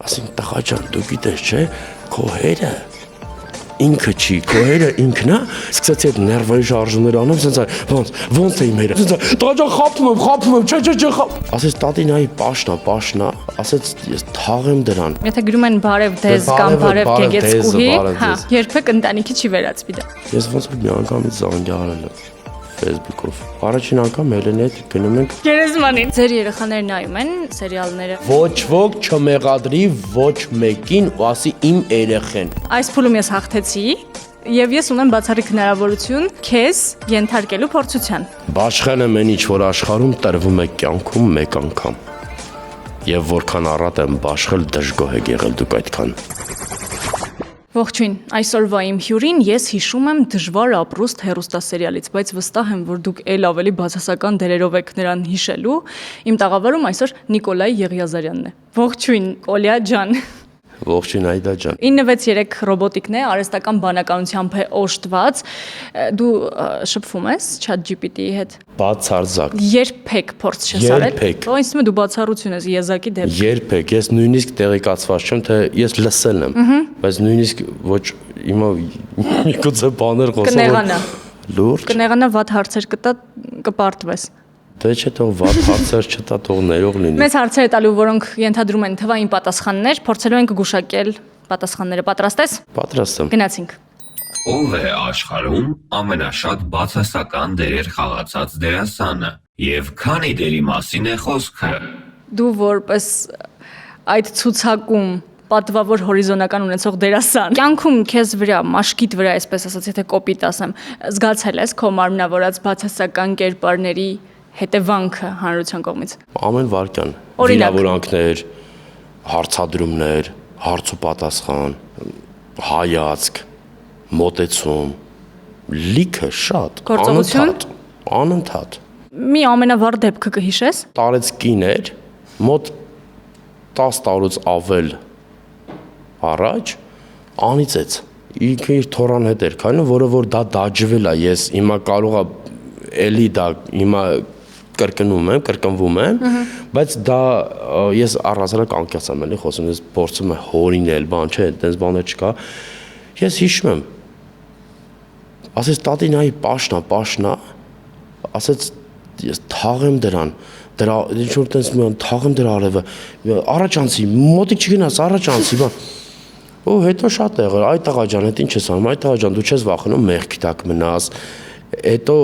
ասին տղա ջան, դու գիտես չէ, քո հերը ինքը չի, քո հերը ինքն է, սկսեցի այդ ներվային շարժումներ անում, ասենց ոնց է իմ հերը, ասենց տղա ջան խաբում եմ, չէ, ասեց տատինայի պաշնա, ասեց ես թաղեմ դրան։ Եթե գրում են բարև դեզ կամ բարև գեգեցկուհի, հա, երբեք ընտանիքի չի վերածվի դա։ Ես ոնց որ մի անգամից զանգ արել եմ Facebook-ով։ Առաջին անգամ Հելենի հետ գնում ենք Գերեզմանին։ Ձեր երեխաները նայում են սերիալները։ Ոչ ոք չմեղադրի ոչ մեկին ու ասի իմ երեխեն։ Այս փուլում ես հաղթեցի եւ ես ունեմ բացառիկ հնարավորություն քեզ ենթարկելու փորձության։ Բաշխել եմ այն ինչ որ աշխարհում տրվում է կյանքում մեկ անգամ։ Եվ որքան առատ եմ բաշխել դժգոհ եք եղել դուք այդքան։ Ողջույն, այսօրվա իմ հյուրին ես հիշում եմ դժվար ապրուստ հեռուստասերիալից, բայց վստահ եմ, որ դուք ել ավելի բացասական դերերով եք նրան հիշելու։ Իմ տաղավարում այսօր Նիկոլայ Եղիազարյանն է։ Ողջույն, Կոլյա ջան։ Ողջույն Այդա ջան։ 963 ռոբոտիկն է, արհեստական բանականությամբ է օժտված։ Դու շփվում ես ChatGPT-ի հետ։ Բացարձակ։ Երբեք փորձ չես արել։ Երբեք։ Ինձ թվում է դու բացառություն ես եզակի դեպք։ Երբեք, ես նույնիսկ տեղեկացված չեմ, թե ես լսել եմ, բայց նույնիսկ ոչ հիմա միգուցե բաներ խոսեմ։ Կնեղանա։ Լուրջ։ Կնեղանա վատ հարցեր կտա, կպարտվես։ Դե չէ թող վատ հարցեր չտա, թող ներող լինի։ Մեծ հարցեր է տալու, որոնք ենթադրում են թվային պատասխաններ, փորձելու ենք գուշակել պատասխանները։ Պատրաստ ես։ Պատրաստ եմ։ Գնացինք։ Ով է աշխարհում ամենաշատ բացասական դերեր խաղացած դերասանը եւ քանի դերի մասին է խոսքը։ Դու որպես այդ ցուցակում պատվավոր հորիզոնական ունեցող դերասան կյանքում քեզ վրա, մաշկիդ վրա, այսպես ասած, եթե կոպիտ ասեմ, զգացել ես քո մարմնավորած բացասական կերպարների հետևանքը հանրության կողմից։ Ամեն վարքյան վիրավորանքներ, հարցադրումներ, հարց ու պատասխան, հայացք, մոտեցում, լիքը շատ, անընդհատ։ Մի ամենավառ դեպքը կհիշես։ Տարեց կին էր, մոտ 10 տարուց ավել առաջ անիծեց։ Ինքը իր թորան հետ էր քայլում, որը որ դա դաջվել է, ես հիմա կարողա էլի դա հիմա կրկնվում եմ, բայց դա ես առհասարակ անկեղծ եմ էլի խոսում, ես փորձում եմ հորինել, բան չէ, այդպես բաներ չկա։ Ես հիշում եմ։ Ասեց տատինայի պաշնա, ասեց ես թաղեմ դրան, դրա ինչ որ տես մի թաղեմ դրա արևը, առաջանցի, մոտիկ չգնաս, առաջանցի, բան։ Ու հետո շատ եղել, այ տղա ջան, այդ ինչ ես անում, այ տղա ջան, դու չես վախենում մեղքի տակ մնաս։ Հետո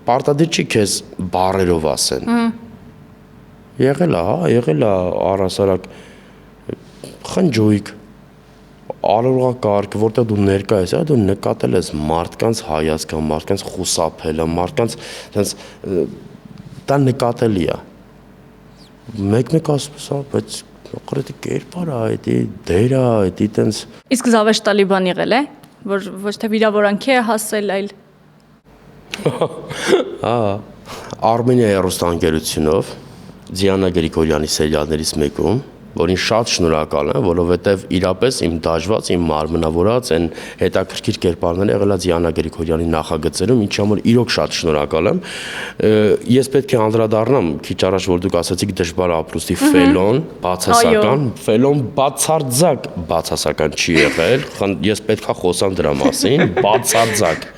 պարտադիր չի քեզ բառերով ասեն։ Եղել է առհասարակ խնջույք, արարողակարգ, որտեղ դու ներկա ես, դու նկատել ես մարդկանց հայացքը, մարդկանց խուսափելը, մարդկանց sense դա նկատելի է։ Մեկ ասում, բայց կրետի կերպարը, այդի դերը, այդի տենց։ Իսկ զավեշտ տալի բան եղել է, որ ոչ թե վիրավորանքի է հասել, այլ Արմենիայի հեռուստաընկերությունով Դիանա Գրիգորյանի սերիալներից մեկում, որին շատ շնորհակալ եմ, որովհետև իրապես իմ դաջված, իմ մարմնավորած այն հետաքրքիր կերպարները եղել է Դիանա Գրիգորյանի նախագծերում, ինչի համար իրոք շատ շնորհակալ եմ։ Ես պետք է անդրադառնամ քիչ առաջ, որ դուք ասացիք դժվար ապրուստի ֆելոն, բացասական, ֆելոն բացասական չի եղել, ես պետք է խոսամ դրա մասին, բացարձակ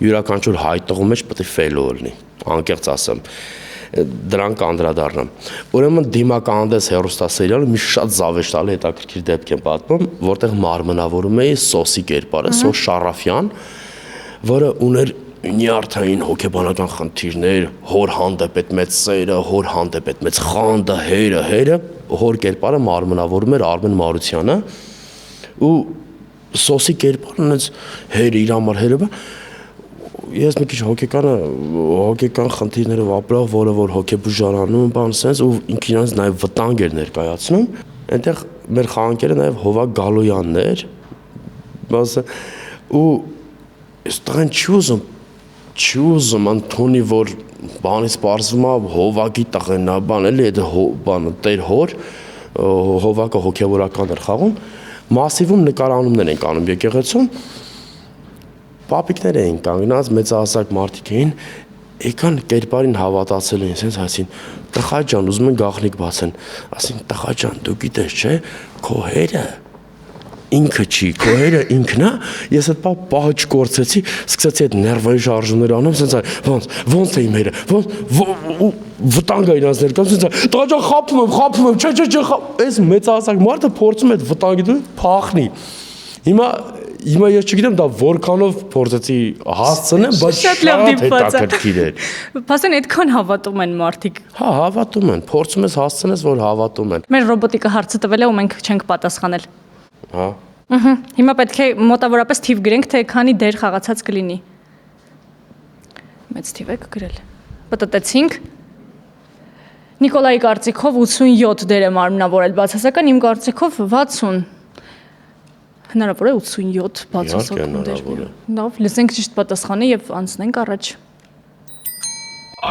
յուրաքանչյուր հայտնողու մեջ պետք է ֆելո լինի, անկեղծ ասեմ, դրան կանդրադառնամ։ Ուրեմն դիմակահանդես հեռուստասերիալը մի շատ զավեշտալի հետաքրքիր դեպք եմ պատմում, որտեղ մարմնավորում էի Սոսի կերպարը, Սոս Շարաֆյան, որը ուներ նյարդային հոգեբանական խնդիրներ, հոր հանդեպ այդ մեծ սերը, հոր հանդեպ այդ մեծ խանդը, հերը, հոր կերպարը մարմնավորում էր Արմեն Մարությանը, ու Սոսի կերպարը ունեց հերը իր համար հերը ես մի քիչ հոգեկան խնդիրներով ապրող, որը որ հոգեբուժարանում բան sense ու ինքն իրենց նաև վտանգ էր ներկայացնում, այնտեղ մեր խաղանկերը նաև Հովակ Գալոյանն էր, ու այս տղան չի ուզում Անտոնի, որ բանից պարզվում է Հովակի տղեն է, բան էլի այդ բանը տեր հոր, Հովակը հոգևորական էր խաղում, մասիվում նկարանումներ ենք անում եկեղեցում, պապիկներ էին կանգնած, մեծահասակ մարդիկ էին, եկան կերպարին հավատացել էին, ասենց ասին, տղա ջան, ուզում են գաղտնիք բացեն, ասին տղա ջան, դու գիտես, չէ, քո հերը ինքը չի, քո հերը ինքն է, ես այդ պահը չկորցեցի, սկսեցի այդ ներվային շարժումներ անում, ասենց ոնց է իմ հերը, վտանգ է իրանց ներկայում, ասենց տղա ջան, խաբում եմ, չէ, այս մեծահասակ մարդը փորձում է այդ վտանգի դու փախնի։ Հիմա ես չգիտեմ դա որքանով փորձեցի հասցնեմ, բայց շատ հետաքրքիր էր։ Փաստորեն այդքան հավատում են մարդիկ։ Հա, հավատում են, փորձում ես հասցնես, որ հավատում են։ Մեր ռոբոտիկը հարցը տվել է ու մենք չենք պատասխանել։ Հա։ Հիմա պետք է մոտավորապես թիվ գրենք, թե քանի դեր խաղացած կլինի։ Մեծ թիվ եք գրել։ Պատտեցինք։ Նիկոլայի կարծիքով 87 դեր է մարմնավորել բացասական, իմ կարծիքով 60։ Հնարավոր է 87 բացասական դեր։ Լավ, լսենք ճիշտ պատասխանը եւ անցնենք առաջ։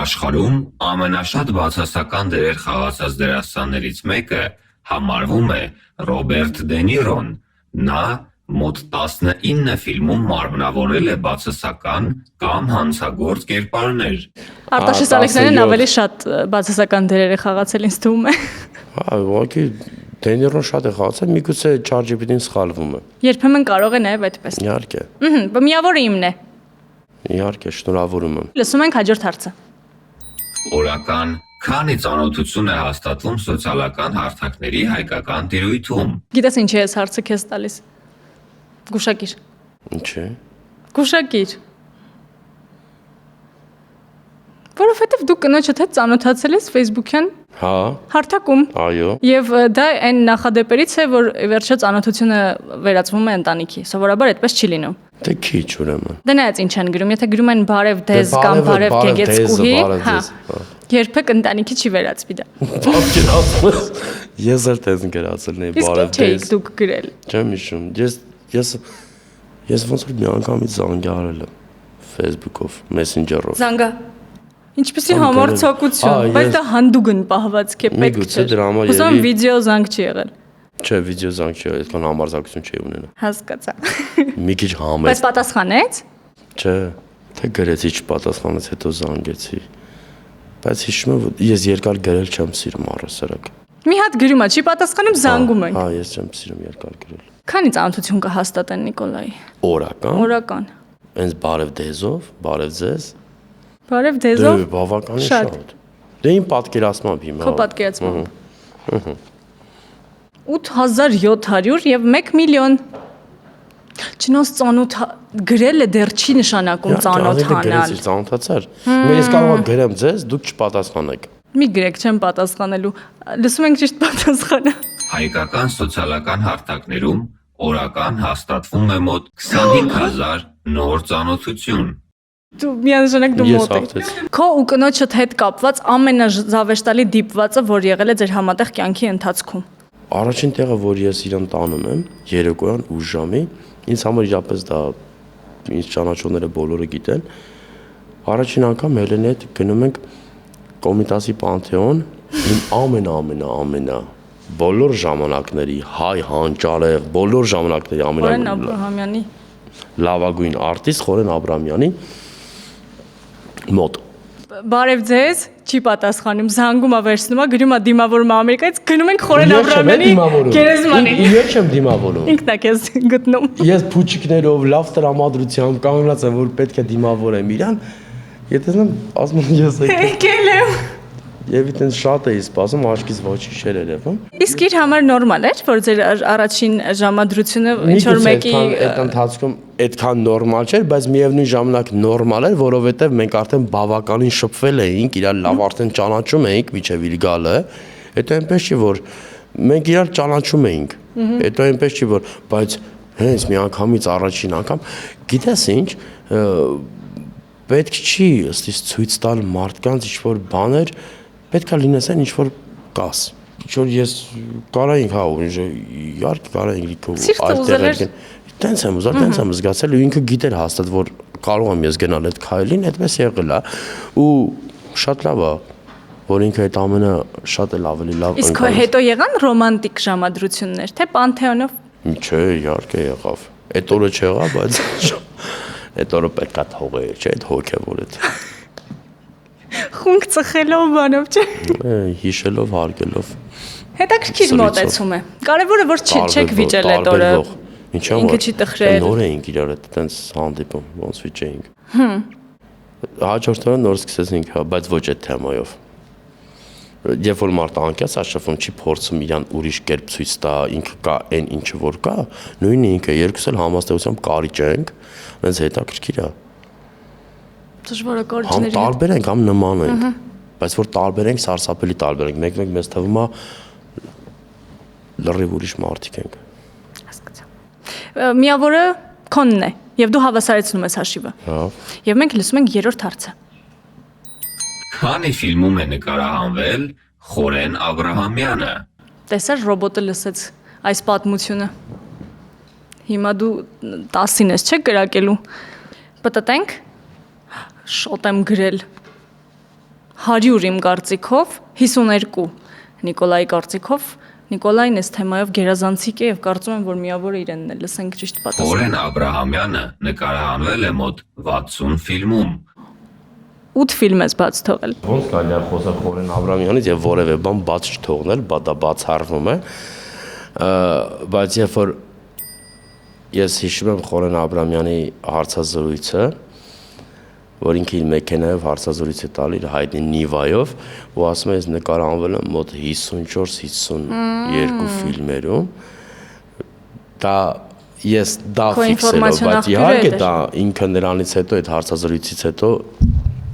Աշխարհում ամենաշատ բացասական դերեր խաղացած դերասաններից մեկը համարվում է Ռոբերտ Դե Նիրոն։ Նա մոտ 19 ֆիլմում մարմնավորել է բացասական կամ հանցագործ կերպարներ։ Արտաշես Ալեքսանյանը ավելի շատ բացասական դերեր է խաղացել, ինձ թվում է։ Հա, ուղղակի Դե Նիրոն շատ է խաղացել, միգուցե ChatGPT-ն սխալվում է։ Երբեմն կարող է նաեւ այդպես։ Իհարկե։ Միավորը իմն է։ Իհարկե, շնորհավորում եմ։ Լսում ենք հաջորդ հարցը։ Օրական քանի ծանոթություն է հաստատվում սոցիալական հարթակների հայկական տիրույթում։ Գիտես ինչ է այս հարցը քեզ տալիս։ Գուշակիր։ Ինչ է։ Գուշակիր։ Որովհետև դու կնոջդ հետ ծանոթացել ես Facebook-յան Հա։ հարթակում։ Այո։ Եվ դա այն նախադեպերից է, որ վերջը ծանոթությունը վերածվում է ընտանիքի։ Սովորաբար այդպես չի լինում։ Դե քիչ ուրեմն։ Դե նայած ինչ են գրում, եթե գրում են բարև դեզ կամ բարև գեգեցկուհի, հա։ Երբեք ընտանիքի չի վերածվի դա։ Պատկերացնես։ Ես էլ տես գրացել էի բարև Իսկ ինչ դուք գրել։ Չեմ հիշում։ Ես ոնց որ մի անգամից զանգ արել եմ Facebook-ով, Messenger-ով։ Զանգա։ Ինչպեսի համարձակություն, բայց դա հանդուգն պահվածք է, պետք չէ։ Ուսում վիդեո զանգ չի եղել։ Չէ, վիդեո զանգ չի, այդքան համարձակություն չի ունենա։ Հասկացա։ Մի քիչ համեստ։ Բայց պատասխանեց։ Չէ, թե գրեցի չպատասխանեց, հետո զանգեցի։ Բայց հիշում եմ, ես երկար գրել չեմ սիրում առասարակ։ Մի հատ գրում է, չի պատասխանում, զանգում ենք։ Հա, ես չեմ սիրում երկար գրել։ Քանի ծանոթություն կհաստատեն Նիկոլայի։ Օրական։ Օրական։ Այնց բարև դեզով, բարև ձեզ։ Բարև դեզով։ Դե բավականին շատ։ Դե իմ պատկերացմամբ հիմա։ Քո պատկերացմամբ։ 8700 եւ 1 միլիոն։ Չնոս ծանոթ գրելը դեռ չի նշանակում ծանոթանալ։ Ծանոթացար։ Ես կարող եմ գրեմ ձեզ, դուք չպատասխանեք։ Մի գրեք, չեմ պատասխանելու։ Լսում ենք ճիշտ պատասխանը։ Հայկական սոցիալական հարթակներում օրական հաստատվում է մոտ 25000 նոր ծանոթություն։ Դու միանշանակ դու մոտ ես ես։ Քո ու կնոջդ հետ կապված ամենազավեշտալի դիպվածը, որ եղել է ձեր համատեղ կյանքի ընթացքում։ Առաջին տեղը, որ ես իրան տանում եմ, երեկոյան 8 ժամի, ինձ համար իրապես դա ինձ ճանաչողները բոլորը գիտեն։ Առաջին անգամ Հելենի հետ գնում ենք Կոմիտասի Պանթեոն, իմ ամենա բոլոր ժամանակների հայ հանճարեղ, բոլոր ժամանակների Խորեն Աբրահամյանի լավագույն արտիստ Խորեն Աբրահամյանի մոտ։ Բարև ձեզ, չի պատասխանում, զանգում է վերցնում է, գրում է դիմավորում Ամերիկայից, գնում ենք Խորեն Աբրահամյանի գերեզմանին։ Ես չեմ դիմավորում։ Ինքն է քեզ գտնում։ Ես փուչիկներով լավ տրամադրությամբ կանգնած եմ, որ պետք է դիմավորեմ իրան։ Եթե ասեմ, ասում եմ ես եկել եմ։ Եվ այդտենց շատ էի սպասում, աչքից ոչինչ չէր երևում։ Իսկ իր համար նորմալ էր, որ ձեր առաջին ժամադրությունը ինչ որ մեկի այդ ընթացքում այդքան նորմալ չէր, բայց միևնույն ժամանակ նորմալ էր, որովհետև մենք արդեն բավականին շփվել էինք, իրար լավ արդեն ճանաչում էինք միջև իր գալը։ Հետո այնպես չի, որ մենք իրար ճանաչում էինք։ Հետո այնպես չի, որ բայց հենց մի անգամից առաջին անգամ, գիտես ինչ, պետք չի ըստիս ցույց տալ մարդկանց ինչ-որ բաներ, պետք է լինես այն ինչ-որ կաս։ Ինչ-որ ես կարայինք, հա, իհարկե կարայինք այդտեղ տենց եմ ուզալ, տենց եմ զգացել ու ինքը գիտեր հաստատ, որ կարող եմ ես գնալ այդ քայլին, այդպես եղել է ու շատ լավ է, որ ինքը այդ ամենը շատ էլ ավելի լավ Իսկ հետո եղան ռոմանտիկ ժամադրություններ, թե Պանթեոնով։ Չէ, իհարկե եղավ։ Այդ օրը չեղավ, բայց այդ օրը պետք է թողել, չէ, այդ հոգևոր այդ։ խունկ ծխելով բանով չէ։ Հիշելով, հարգելով։ Հետաքրքիր մոտեցում է։ Կարևորը որ չեք վիճել այդ օրը։ Ինչա՞ Ինքը չի տխրել։ նոր էինք իրար հետ տենց հանդիպում, ոնց վիճեինք։ Հաջորդ օրը նոր սկսեցինք, բայց ոչ այդ թեմայով։ Երբ որ մարդը անկյաց աշխվում չի փորձում իրան ուրիշ կերպ ցույց տա, ինքը կա այն ինչը որ կա, նույնը ինքը երկուսս էլ համաստեղությամբ կարիճ ենք, այնց հետաքրքիր է։ Դժվար է Համ կարիճների։ տարբեր ենք, համ նման ենք, բայց որ տարբեր ենք, սարսափելի տարբեր ենք, մեկ-մեկ մեզ թվում է լրիվ ուրիշ մարդիկ ենք։ Հասկացա։ Միավորը քոնն է, եւ դու հավասարեցնում ես հաշիվը։ Հա։ Եվ մենք լսում ենք երրորդ հարցը։ Քանի ֆիլմում է նկարահանվել Խորեն Աբրահամյանը։ Տեսար ռոբոտը լսեց այս պատմությունը։ Հիմա դու 10-ին ես, չէ՞ կրակելու։ Պատտենք։ Շոտ եմ գրել 100 իմ կարծիքով 52 Նիկոլայի կարծիքով Նիկոլային այս թեմայով գերազանցիկ է եւ կարծում եմ որ միավորը իրենն է լսենք ճիշտ պատասխանը Խորեն Աբրահամյանը նկարահանվել է մոտ 60 ֆիլմում։ 8 ֆիլմ ես բաց թողել Ոնց կարելի է խոսալ Խորեն Աբրամյանից եւ որևէ բան բաց չթողնել, դա բացառվում է։ Բայց երբ որ ես հիշում եմ Խորեն Աբրամյանի հարցազրույցը, որ ինքը իր մեքենայով հարցազրույց է տալի իր հայտնի Նիվայով, ու ասում է ես նկարահանվել եմ մոտ 54-52 ֆիլմերում։ Դա ես դա ֆիքսելով, բայց իհարկե դա ինքը նրանից հետո այդ հարցազրույցից հետո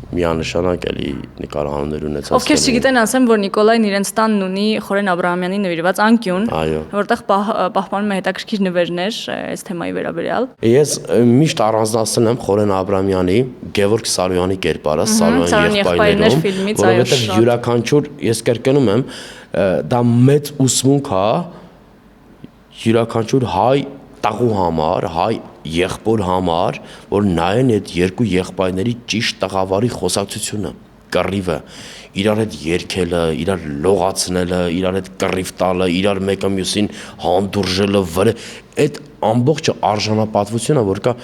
միանշանակ էլի նկարահանումներ ունեցած։ Ովքեր չգիտեն, ասեմ, որ Նիկոլային իրենց տանն ունի Խորեն Աբրահամյանի նվիրված անկյուն, որտեղ պահպանում է հետաքրքիր նվերներ այս թեմայի վերաբերյալ։ Ես միշտ առանձնացնում եմ Խորեն Աբրահամյանի Գևորգ Սարոյանի կերպարը, Սարոյանի եղբայրներում, որովհետև յուրաքանչյուր, ես կրկնում եմ, դա մեծ ուսմունք է յուրաքանչյուր հայ տաղու համար, հայ եղբոր համար, որ նայեն այդ երկու եղբայրների ճիշտ տղավարի խոսակցությունը, կռիվը, իրար հետ երգելը, իրար լողացնելը, իրար հետ կռիվ տալը, իրար մեկը մյուսին հանդուրժելը, վրը, այդ ամբողջը արժանապատվությունը, որ կա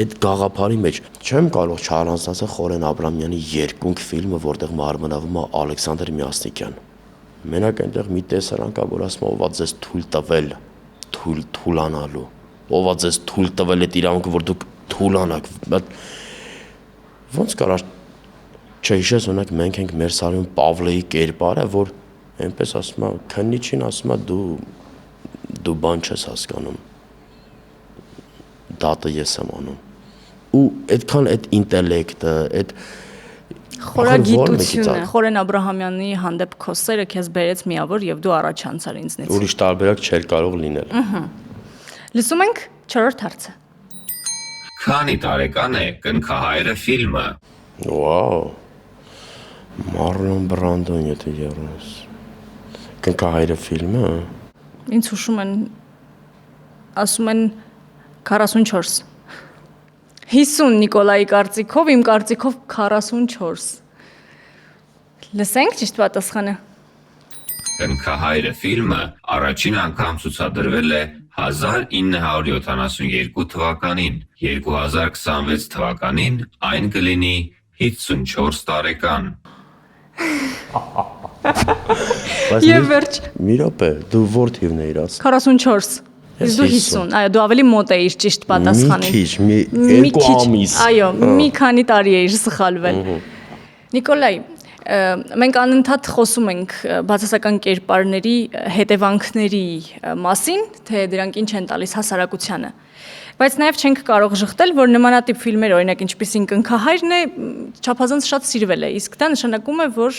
այդ գաղափարի մեջ։ Չեմ կարող չառանձնացնել Խորեն Աբրամյանի երկունք ֆիլմը, որտեղ մարմնավորվում է Ալեքսանդր Մյասնիկյան։ Մենակ այնտեղ մի տեսարան կա, որ ասում է ով ձեզ թույլ տվել, թուլանալու, ով ձեզ թույլ տվել այդ իրավունքը, որ դուք թուլանաք, բայց ոնց կարա չհիշես օրինակ մենք ենք մեր սարում Պավլեի կերպարը, որ այնպես ասում է, քննիչին ասում է դու բան չես հասկանում, դատը ես եմ անում, ու այդքան այդ ինտելեկտը, այդ խորագիտությունը, Խորեն Աբրահամյանի հանդեպ քո սերը քեզ բերեց միավոր եւ դու առաջանցար ինձնից։ Ուրիշ տարբերակ չէր կարող լինել։ Լսում ենք 4-րդ հարցը։ Քանի տարեկան է Կնքահայրը ֆիլմը։ Վաու։ Մարլոն Բրանդոն եթե երես։ Կնքահայրը ֆիլմը։ Ինձ հուշում են ասում են 44 50 Նիկոլայի կարծիքով, իմ կարծիքով 44։ Լսենք ճիշտ պատասխանը։ Կնքահայրը ֆիլմը առաջին անգամ ցուցադրվել է 1972 թվականին, 2026 թվականին այն կլինի 54 տարեկան։ Եվ վերջ։ Մի րոպե, դու որ թիվն էիր ասում։ 44։ Իսկ դու 50, այո, դու ավելի մոտ էիր ճիշտ պատասխանին։ Մի քիչ, մի 2 ամիս։ Այո, մի քանի տարի էիր սխալվել։ Նիկոլայ, մենք անընդհատ խոսում ենք բացասական կերպարների հետևանքների մասին, թե դրանք ինչ են տալիս հասարակությանը։ Բայց նաև չենք կարող ժխտել, որ նմանատիպ ֆիլմեր, օրինակ ինչպիսին Կնքահայրն է, չափազանց շատ սիրվել է, իսկ դա նշանակում է, որ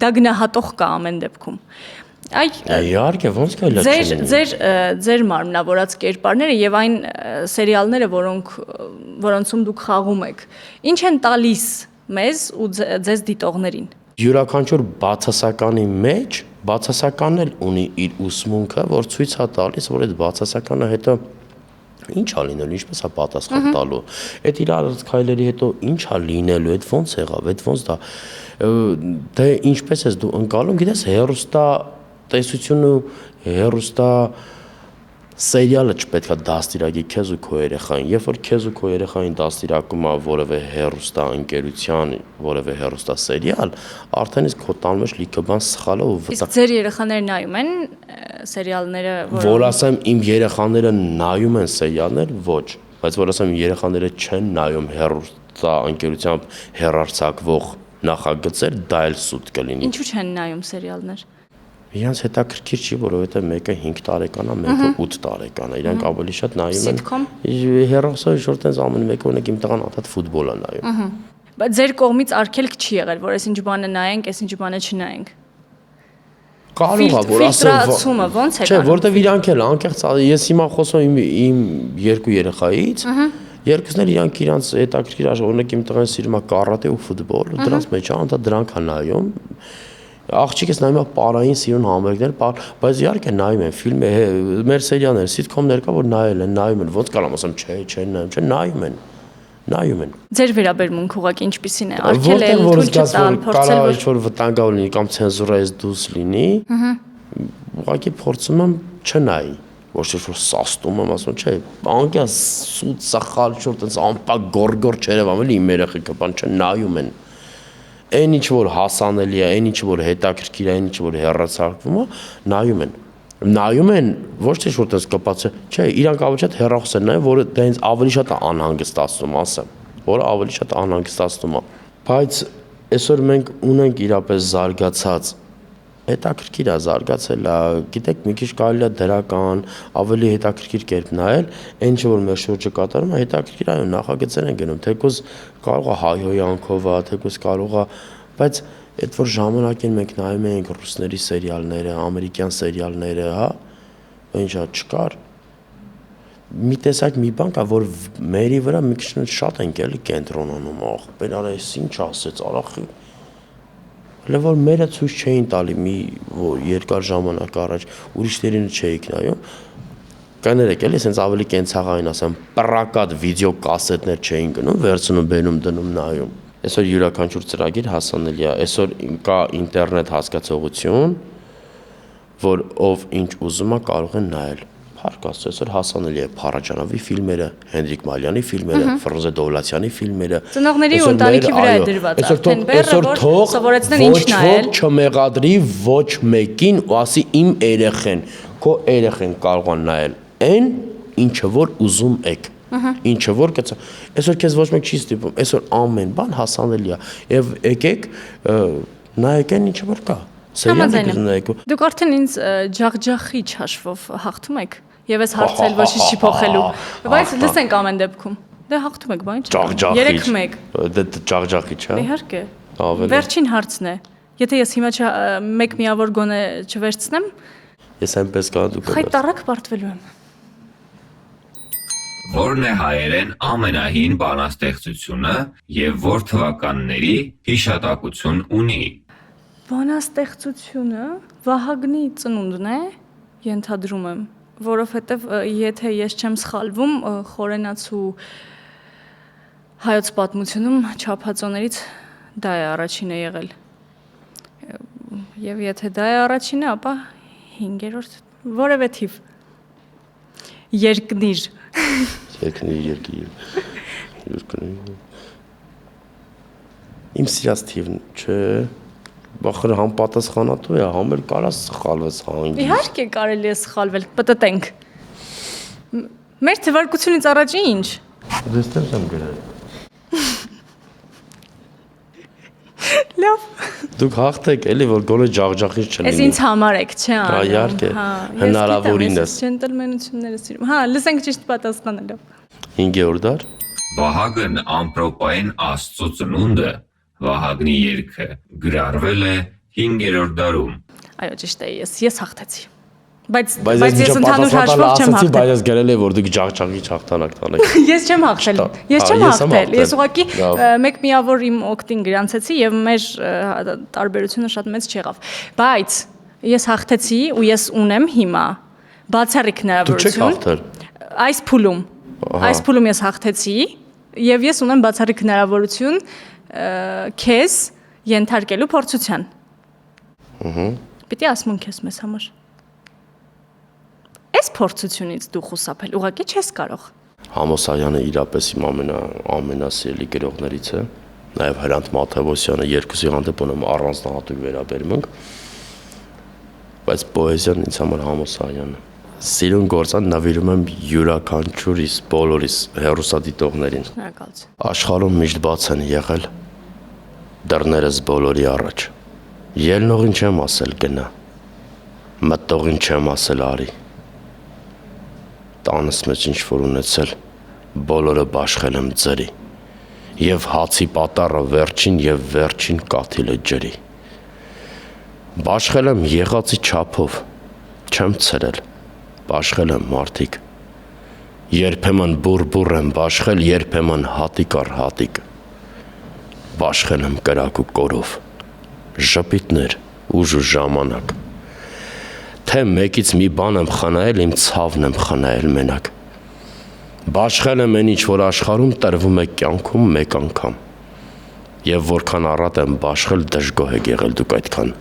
դա գնահատող կա ամեն դեպքում։ Իհարկե, ոնց կարելի է չլինի։ Ձեր մարմնավորած կերպարները եւ այն սերիալները, որոնցում դուք խաղում եք, ինչ են տալիս մեզ ու ձեզ դիտողներին։ Յուրաքանչյուր բացասականի մեջ բացասականն էլ ունի իր ուսմունքը, որ ցույց է տալիս, որ այդ բացասականը հետո ինչ է լինելու, ինչպես է պատասխան տալու։ Այդ իր արած քայլերի հետո ինչ է լինելու, այդ ոնց եղավ, այդ ոնց դա։ Դե ինչպես ես դու ընկալում, գիտես, հերոստա տեսությունը հերոստա Սերիալը չպետք է դաստիարակի քեզ ու քո երեխային։ Երբ որ քեզ ու քո երեխային դաստիարակում է որևէ հեռուստա ընկերության, որևէ հեռուստա սերիալ, արդեն իսկ քո տան մեջ լիքը բան սխալ է ու Իսկ ձեր երեխաները նայում են սերիալները, որ ասեմ իմ երեխաները նայում են սերիալներ, ոչ, բայց որ ասեմ երեխաները չեն նայում հեռուստա ընկերությամբ հեռարձակվող նախագծեր, դա էլ սուտ կլինի։ Ինչու չեն նայում սերիալներ։ Իրանց հետաքրքիր չի, որովհետև մեկը 5 տարեկան է, մեկը 8 տարեկան է։ Իրանք ավելի շատ նայում են Սիթքոմ։ հեռախոսի շորտենց ամեն մեկը օրինակ իմ տղան անդադ ֆուտբոլ է նայում։ Բայց ձեր կողմից արգելք չի եղել, որ այս ինչ բանը նայենք, այս ինչ բանը չնայենք։ Կարող է որ Ֆիլտրացումը ո՞նց է Չէ, որտեվ իրանք էլ անկեղծ ես հիմա խոսում իմ երկու երեխայից, երկուսն էլ իրանք հետաքրքիր աշխարհ, օրինակ իմ տղան սիրում է կարատե ու ֆուտբոլ, ու դրանց մեջ անդադ դրանք է նայում։ Աղջիկս նայում է պարային սիրուն համերգներ, բայց իհարկե նայում են ֆիլմ, մեր սերիալներ, սիթքոմներ կա, որ նայել են, նայում են, ոնց կարամ ասեմ, չէ, չեն նայում, չէ, նայում են։ Ձեր վերաբերմունք ուղղակի ինչպիսին է։ Արգել է, թույլ չտալ, փորձել որ ինչ-որ վտանգավոր լինի կամ ցենզուրայից դուրս լինի, ուղղակի փորձում եմ չնայի, ոչ թե որ սաստում եմ, ասում չէ, անկյա սուտ սխալ շուտ այնց ամպակ գորգոր չերևամ էլի իմ երեխեքը բան չնայում են։ Այն ինչ որ հասանելի է, այն ինչ որ հետաքրքիր է, այն ինչ որ հեռացարկվում է, նայում են ոչ թե շուտ այնց կպած չէ, իրանք ավելի շատ հեռախոս են նայում, որը դա ինձ ավելի շատ է անհանգստացնում, ասեմ, որը ավելի շատ անհանգստացնում է։ Բայց այսօր մենք ունենք իրապես զարգացած հետաքրքիր է զարգացել է, գիտեք, մի քիչ կարելի է դրական, ավելի հետաքրքիր կերպ նայել, այն ինչ որ մեր շուրջը կատարում է, հետաքրքիր այո, նախագծեր են գնում, թեկուզ կարող է հայհոյանքով է, թեկուզ կարող է, բայց այդ որ ժամանակին մենք նայում էինք ռուսների սերիալները, ամերիկյան սերիալները, հա, ինչա չկար։ Մի տեսակ մի բան կա, որ մերի վրա մի քիչ շատ ենք էլի կենտրոնանում, ախպեր, արա էս ինչ ասեց, արախի Հələ որ մերը ցույց չէին տալի մի երկար ժամանակ առաջ, ուրիշներին չէիք նայում, կներեք էլի, սենց ավելի կենցաղային ասեմ, պրակատ վիդեո կասետներ չէին գնում, վերցնում, բերում, դնում, նայում։ Այսօր յուրաքանչյուր ծրագիր հասանելի է, այսօր կա ինտերնետ հասկացողություն, որ ով ինչ ուզում է կարող է նայել։ Փառք Աստծո, այսօր հասանելի է Փարաջանովի ֆիլմերը, Հենրիկ Մալյանի ֆիլմերը, Ֆրունզե Դովլաթյանի ֆիլմերը։ Ծնողների ու ընտանիքի վրա է դրված արդեն բեռը, որ սովորեցնեն ինչ նայել։ Ոչ չմեղադրի ոչ մեկին ու ասի իմ երեխեն, քո երեխեն կարող է նայել այն, ինչը որ ուզում եք։ Ինչը որ կցա։ Այսօր քեզ ոչ մեկ չի ստիպում, այսօր ամեն բան հասանելի է։ Եվ եկեք նայեք այն ինչը որ կա։ Դուք արդեն ինձ ջախջախի հաշվով հաղթում եք եւ այս հարցել ոչինչ չի փոխելու, բայց լսենք ամեն դեպքում։ Դե հաղթում եք, բան չէ։ 3-1։ Դե ջախջախի չէ։ Իհարկե։ Վերջին հարցն է։ Եթե ես հիմա մեկ միավոր գոնե չվերցնեմ, ես այնպես կա դուք։ Խայտարակ պարտվելու եմ։ Որն է հայերեն ամենահին բանաստեղծությունը եւ որ թվականների հիշատակություն ունի։ Բանաստեղծությունը Վահագնի ծնունդն է, ենթադրում եմ, որովհետև եթե ես չեմ սխալվում, խորենացու հայոց պատմությունում չափածոներից դա է առաջինը եղել։ Եվ եթե դա է առաջինը, ապա 5-րդ որևէ թիվ։ Երկնիր։ Իմ սիրած թիվն, չէ։ Բախր համապատասխանատու է, համեր կարա սխալվես հանգիստ։ Իհարկե կարելի է սխալվել, պտտենք։ Մեր թվարկությունից առաջ ինչ։ Դեստեր եմ գրել։ Լավ։ Դուք հաղթեք, էլի որ գոնե ջախջախից չլինի։ Էս ինձ համար եք, չէ՞ անում։ Իհարկե, հնարավորինս։ Ջենտլմենությունները սիրում։ Հա, լսենք ճիշտ պատասխանը լավ։ 5-րդ դար։ Վահագն ամպրոպային Աստծո ծնունդը Վահագնի երգը գրառվել է 5-րդ դարում։ Այո, ճիշտ է, ես հաղթեցի։ Բայց ես ընդհանուր հաշվով չեմ հաղթել։ Բայց ես գրել եմ որ դուք ջախջախի հաղթանակ տանեք։ Ես չեմ հաղթել։ Ես չեմ հաղթել։ Ես ուղղակի մեկ միավոր իմ օկտին գրանցեցի եւ մեր տարբերությունը շատ մեծ չեղավ։ Բայց ես հաղթեցի ու ես ունեմ հիմա բացառիկ հնարավորություն։ Այս փուլում ես հաղթեցի եւ ես ունեմ բացառիկ հնարավորություն քեզ ենթարկելու փորձության։ Պիտի ասմունք ես մեզ համար։ այս փորձությունից դու խուսափել, ուղղակի չես կարող։ Համոսայանը իրապես իմ ամենասիրելի գրողներից է, նաև Հրանտ Մաթևոսյանը, երկուսի հանդեպ ունեմ առանձնահատուկ վերաբերմունք, բայց պոեզիան ինձ համար Համոսայանը։ Սիրուն գործան նվիրում եմ յուրաքանչյուրիս բոլորիս հեռուստադիտողներին։ Շնորհակալություն։ Աշխարհում միշտ բաց են եղել դռներս բոլորի առաջ։ Ելնողին չեմ ասել գնա, մտողին չեմ ասել արի։ Տանս մեջ ինչ-որ ունեցել, բոլորը բաշխել եմ ձրի, և հացի պատառը վերջին և վերջին կաթիլը ջրի։ Բաշխել եմ եղածի չափով, չեմ ցրել, բաշխել եմ մարդիկ, երբեմն բուր եմ բաշխել, երբեմն հատիկ առ հատիկ, բաշխել եմ կրակ ու կորով, ժպիտներ, ուժ ու ժամանակ, թե մեկից մի բան եմ խնայել, իմ ցավն եմ խնայել մենակ։ Բաշխել եմ այն ինչ, որ աշխարհում տրվում է կյանքում մեկ անգամ։ Եվ որքան առատ եմ բաշխել, դժգոհ եք եղել դուք այդքան։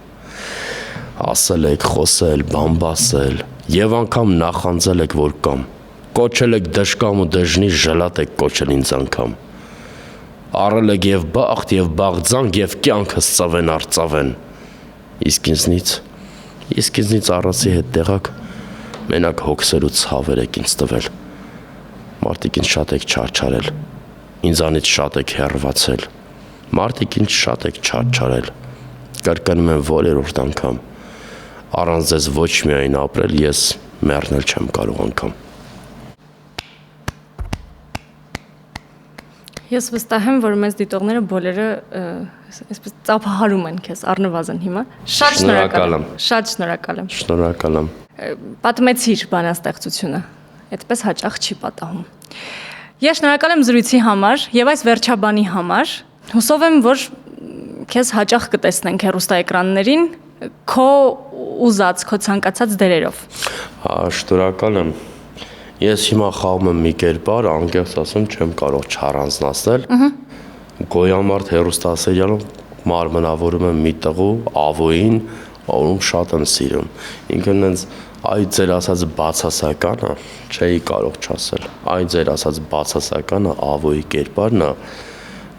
Ասել եք, խոսել, բամբասել, եւ անգամ նախանձել եք, որ կամ։ Կոչել եք դժկամ ու դժնի, ժլատ եք կոչել ինձ անգամ։ Առել եք եւ բախտ եւ բաղձանք եւ կյանքս ծավեն արծավեն։ Իսկ ինձնից առածի հետ տեղակ մենակ հոգսեր ու ցավեր եք ինձ տվել։ Մարդիկ ինձ շատ եք չարչարել, ինձանից շատ եք հեռացել, մարդիկ ինձ շատ եք չարչարել, կրկնում եմ ոլորորդ անգամ, առանց ձեզ ոչ միայն ապրել, ես մեռնել չեմ կարող անգամ։ Ես վստահ եմ, որ մեզ դիտողները բոլորը այսպես ծափահարում են քեզ առնվազն հիմա։ Շատ շնորհակալ եմ։ Շատ շնորհակալ եմ։ Շնորհակալ եմ։ Պատմեցիր բանաստեղծությունը։ Այդպես հաճախ չի պատահում։ Ես շնորհակալ եմ զրույցի համար եւ այս վերջաբանի համար։ Հուսով եմ, որ քեզ հաճախ կտեսնենք հեռուստաէկրաններին քո ուզած, քո ցանկացած դերերով։ Շնորհակալ եմ։ Ես հիմա խաղում եմ մի կերպար, անկեղծ ասեմ, չեմ կարող չառանձնացնել։ Գոյամարտ հեռուստասերիալում մարմնավորում եմ մի տղու, Ավոյին, ում շատ եմ սիրում։ Ինքն ինձ այ ձեր ասած բացասականը չէի կարող չասել։ Այ ձեր ասած բացասականը Ավոյի կերպարն է,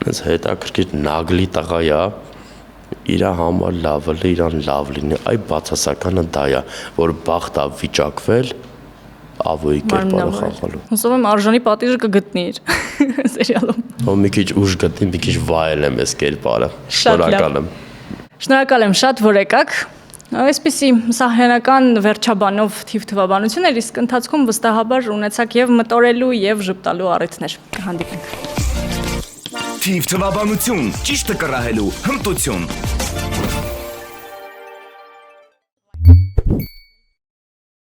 ինձ հետաքրքիր նագլի տղա է, իր համար լավը իրան լավ լինի։ Այ բացասականը դա է, որ բախտ է վիճակվել Ավոյի կերպարը խաղալու։ Հուսով եմ արժանի պատիժը կգտնի իր սերիալում։ Ո մի քիչ ուժ գտնի, մի քիչ վայելեմ այս կերպարը։ Շնորհակալ եմ։ Շնորհակալ եմ շատ, որ եկաք։ Այսպիսի սահյանական վերջաբանով թիվ թվաբանություններ, իսկ ընթացքում վստահաբար ունեցաք եւ մտորելու եւ ժպտալու առիթներ։ Կհանդիպենք։ Թիվ թվաբանություն, ճիշտը կռահելու հմտություն։